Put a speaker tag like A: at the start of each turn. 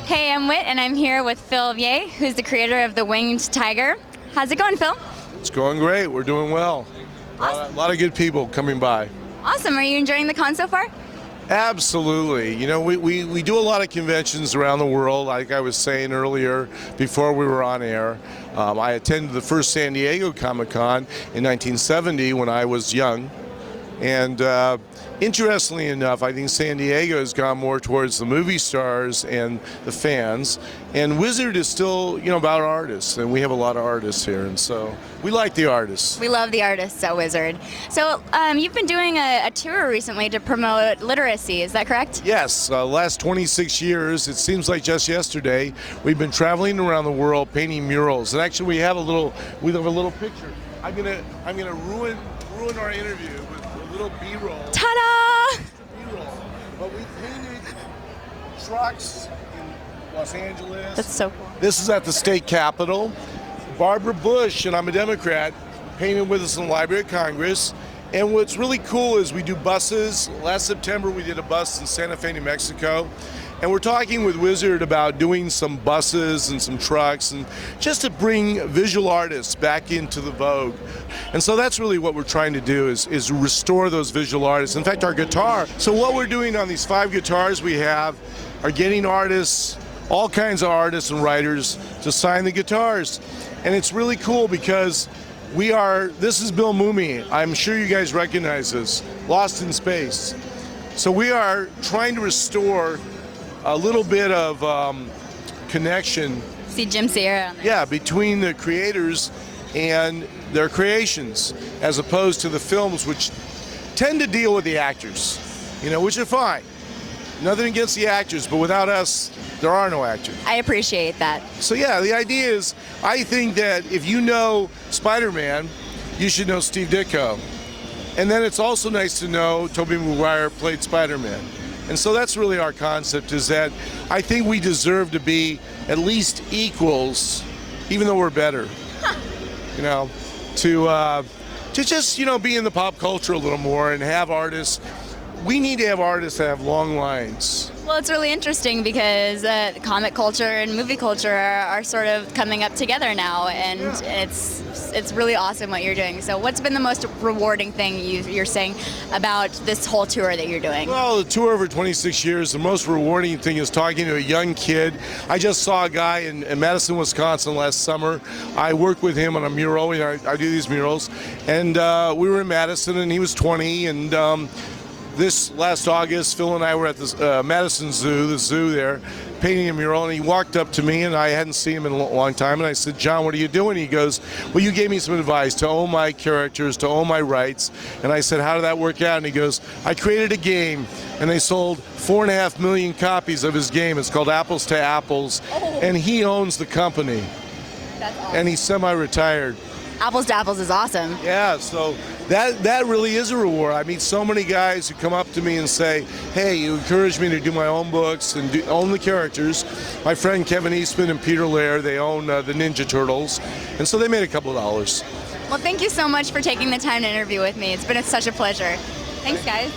A: Hey, I'm Whit, and I'm here with Phil Vier, who's the creator of The Winged Tiger. How's it going, Phil?
B: It's going great. We're doing well.
A: Awesome.
B: A lot of good people coming by.
A: Awesome. Are you enjoying the con so far?
B: Absolutely. You know, we do a lot of conventions around the world, like I was saying earlier before we were on air. I attended the first San Diego Comic-Con in 1970 when I was young. And interestingly enough, I think San Diego has gone more towards the movie stars and the fans. And Wizard is still, about artists, and we have a lot of artists here, and so we like the artists.
A: We love the artists at Wizard. So you've been doing a tour recently to promote literacy, is that correct?
B: Yes, last 26 years, it seems like just yesterday, we've been traveling around the world painting murals. And actually, we have a little picture. I'm gonna ruin our interview with a little B-roll.
A: Ta-da!
B: B-roll. But we painted trucks in Los Angeles.
A: That's so cool.
B: This is at the state capitol. Barbara Bush, and I'm a Democrat, painted with us in the Library of Congress. And what's really cool is we do buses. Last September we did a bus in Santa Fe, New Mexico. And we're talking with Wizard about doing some buses and some trucks, and just to bring visual artists back into the vogue. And so that's really what we're trying to do is restore those visual artists. In fact, our guitar. So what we're doing on these 5 guitars we have are getting artists, all kinds of artists and writers, to sign the guitars. And it's really cool because this is Bill Mumy. I'm sure you guys recognize this, Lost in Space. So we are trying to restore a little bit of connection.
A: See Jim Sierra on there.
B: Yeah, between the creators and their creations, as opposed to the films, which tend to deal with the actors, which are fine. Nothing against the actors, but without us, there are no actors.
A: I appreciate that.
B: So yeah, the idea is, I think that if you know Spider-Man, you should know Steve Ditko. And then it's also nice to know Tobey Maguire played Spider-Man. And so that's really our concept, is that I think we deserve to be at least equals, even though we're better. To just, be in the pop culture a little more and have artists. We need to have artists that have long lines.
A: Well, it's really interesting because comic culture and movie culture are sort of coming up together now, and it's really awesome what you're doing. So what's been the most rewarding thing you're saying about this whole tour that you're doing?
B: Well, the tour over 26 years, the most rewarding thing is talking to a young kid. I just saw a guy in Madison, Wisconsin last summer. I worked with him on a mural. I do these murals. And we were in Madison, and he was 20, and this last August, Phil and I were at the Madison Zoo, the zoo there, painting a mural, and he walked up to me, and I hadn't seen him in a long time, and I said, "John, what are you doing?" He goes, "Well, you gave me some advice to own my characters, to own my rights." And I said, "How did that work out?" And he goes, "I created a game, and they sold 4.5 million copies of his game. It's called Apples to Apples, and he owns the company."
A: That's awesome.
B: And he's semi-retired.
A: Apples to Apples is awesome.
B: Yeah, so that really is a reward. I meet so many guys who come up to me and say, "Hey, you encouraged me to do my own books and own the characters." My friend Kevin Eastman and Peter Laird, they own the Ninja Turtles, and so they made a couple of dollars.
A: Well, thank you so much for taking the time to interview with me. It's been such a pleasure. Thanks, guys.